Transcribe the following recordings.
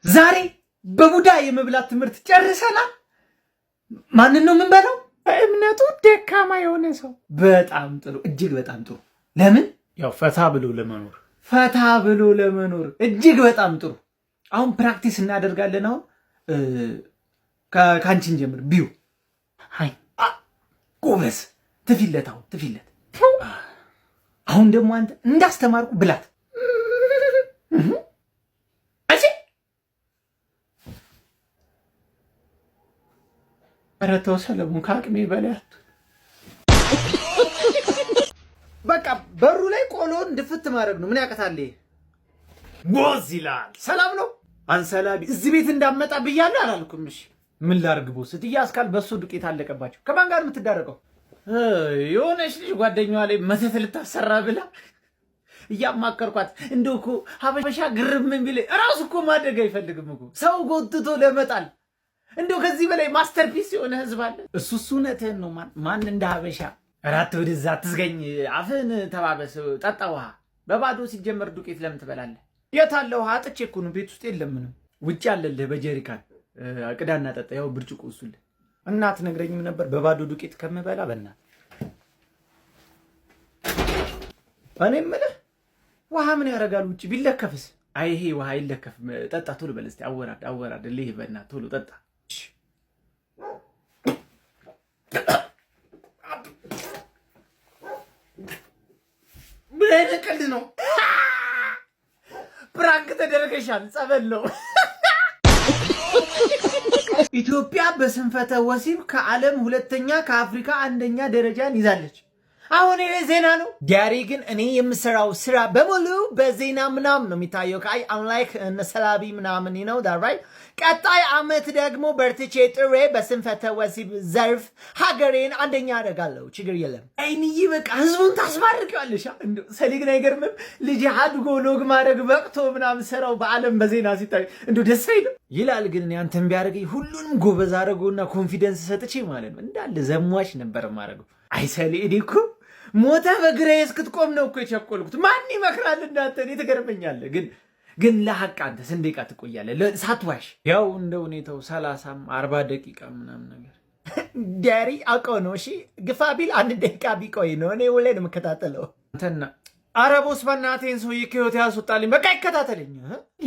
ዛሬ በቡዳ የመብላት ትምህርት ጨርሰናል። ማንን ነው የምንበላው? እምነቱ ደካማ የሆነ ሰው። በጣም ጥሩ፣ እጅግ በጣም ጥሩ። ለምን? ያው ፈታ ብሎ ለመኖር። ፈታ ብሎ ለመኖር እጅግ በጣም ጥሩ። አሁን ፕራክቲስ እናደርጋለን። አሁን ካንቺን ጀምር። ቢዩ ሃይ ጎበዝ፣ ትፊለት። አሁን ትፊለት። አሁን ደግሞ አንተ እንዳስተማርኩ ብላት። ኧረ ተው ሰለሞን፣ ከአቅሜ በላይ። በቃ በሩ ላይ ቆሎን ድፍት ማድረግ ነው። ምን ያቀታል? ቦዝ ይላል። ሰላም ነው አንሰላቢ። እዚህ ቤት እንዳመጣ ብያለሁ አላልኩም? እሺ ምን ላርግ? ቦስ እትያስካል በሱ ዱቄት አለቀባቸው። ከማን ጋር የምትዳረቀው? የሆነች ልጅ ጓደኛዋ ላይ መተት ልታሰራ ብላ እያማከርኳት። እንደው እኮ ሀበሻ ግርም ቢል እራሱ እኮ ማደግ አይፈልግም እኮ ሰው ጎትቶ ለመጣል። እንደው ከዚህ በላይ ማስተርፒስ የሆነ ህዝብ አለ? እሱስ እውነትህን ነው። ማን እንደ ሀበሻ? እራት ወደዛ ትስገኝ። አፍህን ተባበስ፣ ጠጣ ውሃ። በባዶ ሲጀመር ዱቄት ለምን ትበላለህ? የት አለ ውሃ? አጥቼ እኮ ነው። ቤት ውስጥ የለም ምንም። ውጭ አለልህ በጀሪካን ቅዳና ጠጣ። ያው ብርጭቆ እሱልህ። እናት ነግረኝም ነበር በባዶ ዱቄት ከምበላ። በእናት እኔ የምልህ ውሃ ምን ያደርጋል ውጭ ቢለከፍስ? አይ ይሄ ውሃ አይለከፍም። ጠጣ ቶሎ በል እስኪ። አወራድ ልህ በእናት ቶሎ ጠጣ። ምን አይነት ቀልድ ነው? ፕራንክ ተደረገሻል። ጸበል ነው። ኢትዮጵያ በስንፈተ ወሲብ ከዓለም ሁለተኛ ከአፍሪካ አንደኛ ደረጃን ይዛለች። አሁን ይሄ ዜና ነው። ዲያሪ ግን እኔ የምሰራው ስራ በሙሉ በዜና ምናምን ነው የሚታየው። ከአይ አንላይክ ሰላቢ ምናምን ነው ዳራይ። ቀጣይ አመት ደግሞ በርትቼ ጥሬ በስንፈተ ወሲብ ዘርፍ ሀገሬን አንደኛ አደርጋለሁ። ችግር የለም። አይንዬ በቃ ህዝቡን ታስባርቂዋለሽ። ሰሊግን አይገርምም? ልጅ አድጎ ሎግ ማድረግ በቅቶ ምናምን ስራው በዓለም በዜና ሲታይ እንደው ደስ አይልም ይላል። ግን እኔ አንተን ቢያደርገኝ ሁሉንም ጎበዝ አደረገውና ኮንፊደንስ ሰጥቼ ማለት ነው እንዳለ ዘሟሽ ነበር ማድረገው። አይሰሊ እኔ እኮ ሞተ በግሬ እስክትቆም ነው እኮ የቸኮልኩት። ማን ይመክራል እንዳንተ? እኔ ትገርመኛለህ። ግን ለሐቅ አንተ ስንት ደቂቃ ትቆያለህ ሳትዋሽ? ያው እንደ ሁኔታው 30 40 ደቂቃ ምናምን ነገር ዳሪ አውቀው ነው። እሺ ግፋ ቢል 1 ደቂቃ ቢቆይ ነው። እኔ ሁሌ ነው የምከታተለው። አንተና አረቦስ በእናቴን ሰውዬ ከህይወት ያስወጣልኝ። በቃ ይከታተለኝ።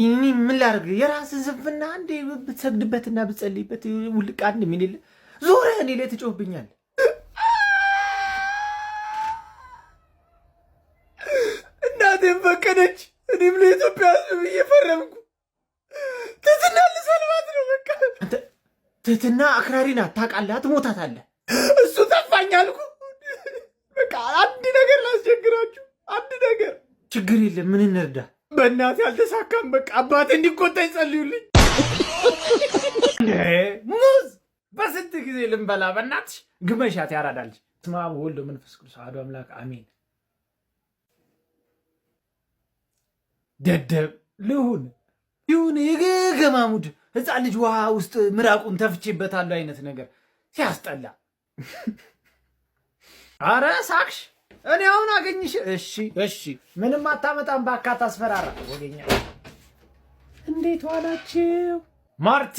እኔ ምን ላድርግ? የራስን ስንፍና አንዴ ብትሰግድበትና ብትጸልይበት ውልቅ አንድ ሚል ዞረህ እኔ ላይ ትጮህብኛለህ። እናቴን ፈቀደች። እኔም ለኢትዮጵያ ሕዝብ ብዬ ፈረምኩ። ትህትና ልሰልባት ነው። በቃ ትህትና አክራሪ ናት ታውቃለህ። ትሞታታለህ። እሱ ጠፋኝ አልኩ። በቃ አንድ ነገር ላስቸግራችሁ፣ አንድ ነገር። ችግር የለም ምን እንርዳ? በእናቴ አልተሳካም። በቃ አባቴ እንዲቆጣ ይጸልዩልኝ። ሙዝ በስንት ጊዜ ልንበላ? በእናትሽ ግመሻት ያራዳልች። ስመ አብ ወወልድ ወመንፈስ ቅዱስ አሐዱ አምላክ አሜን። ደደብ ልሁን ይሁን የገማሙድ ህፃን ልጅ ውሃ ውስጥ ምራቁን ተፍቼበታለሁ አይነት ነገር ሲያስጠላ። አረ ሳክሽ እኔ አሁን አገኝሽ። እሺ ምንም አታመጣም። ባካታ አስፈራራ ወገኛ። እንዴት ዋላችሁ? ማርቲ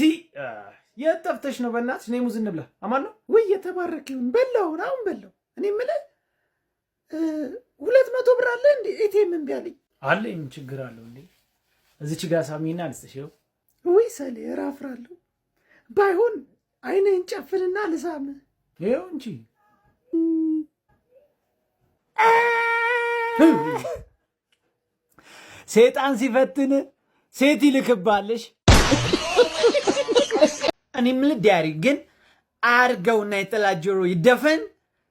የት ጠፍተሽ ነው? በእናትሽ ነይ ሙዝ እንብላ። አማን ነው ወይ? የተባረክ ይሁን። በላው አሁን በላው። እኔ የምልህ 200 ብር አለ እንዴ? ኤቲኤም እምቢ አለኝ። አለኝ። ችግር አለው እንዴ? እዚች ጋር ሳሚና ልስጥሽው። ወይ ሰሌ እራፍራለሁ። ባይሆን አይነን ጨፍንና ልሳም። ይኸው እንጂ ሴጣን ሲፈትን ሴት ይልክባለሽ። እኔ የምልህ ዲያሪ ግን አርገውና የጠላት ጆሮ ይደፈን።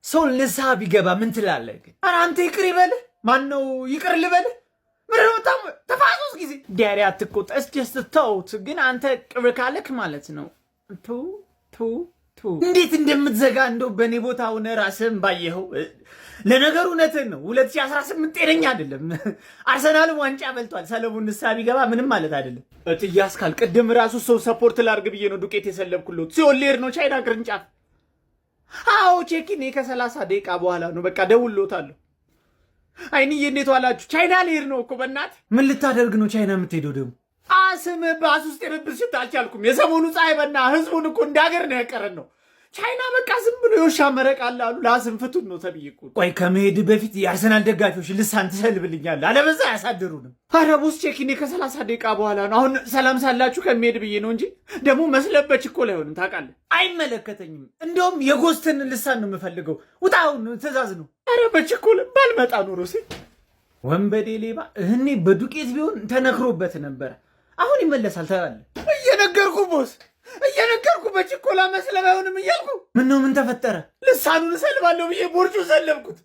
ሰው ልሳ ቢገባ ምን ትላለህ? ግን ኧረ አንተ ይቅር ይበልህ። ማን ነው ይቅር ልበልህ? ምርታም ተፋሶስ ጊዜ ዲያሪ አትቆጣ። እስጀስት ተውት። ግን አንተ ቅር ካለክ ማለት ነው ቱ እንዴት እንደምትዘጋ እንደው በእኔ ቦታ ሆነ ራስህን ባየኸው። ለነገሩ እውነትህን ነው። 2018 ጤነኛ አይደለም። አርሰናልም ዋንጫ በልቷል። ሰለሞን ንስሓ ቢገባ ምንም ማለት አይደለም። እትያስካል ቅድም ራሱ ሰው ሰፖርት ላርግ ብዬ ነው ዱቄት የሰለብኩለት። ሲሆን ልሄድ ነው ቻይና ቅርንጫፍ። አዎ ቼኪኔ ከ30 ደቂቃ በኋላ ነው። በቃ ደውሎታለሁ። አይንዬ እንዴት ዋላችሁ? ቻይና ልሄድ ነው እኮ በእናትህ። ምን ልታደርግ ነው ቻይና የምትሄደው ደግሞ? አስም ባስ ውስጥ የብብት ሽታ አልቻልኩም። የሰሞኑ ፀሐይ በና ህዝቡን እኮ እንዳገር ነው ያቀረን ነው። ቻይና በቃ ዝም ብሎ የውሻ መረቅ አለ አሉ። ለአስም ፍቱን ነው ተብዬ እኮ። ቆይ ከመሄድ በፊት የአርሰናል ደጋፊዎች ልሳን ትሰልብልኛለህ፣ አለበዛ አያሳድሩንም። ኧረ ቦስ ቼኪኔ ከ30 ደቂቃ በኋላ ነው። አሁን ሰላም ሳላችሁ ከመሄድ ብዬ ነው እንጂ ደግሞ መስለበች እኮ ላይሆንም ታውቃለህ። አይመለከተኝም። እንደውም የጎስትን ልሳን ነው የምፈልገው። ውጣውን ትእዛዝ ነው። ኧረ በችኮል ባልመጣ ኖሮ ሲል ወንበዴ ሌባ እህኔ በዱቄት ቢሆን ተነክሮበት ነበረ። አሁን ይመለሳል ታያለህ። እየነገርኩ ቦስ እየነገርኩ በችኮላ መስለም አይሆንም እያልኩ ምን ተፈጠረ? ልሳኑን እሰልባለሁ ብዬ ቦርጩ ሰለብኩት።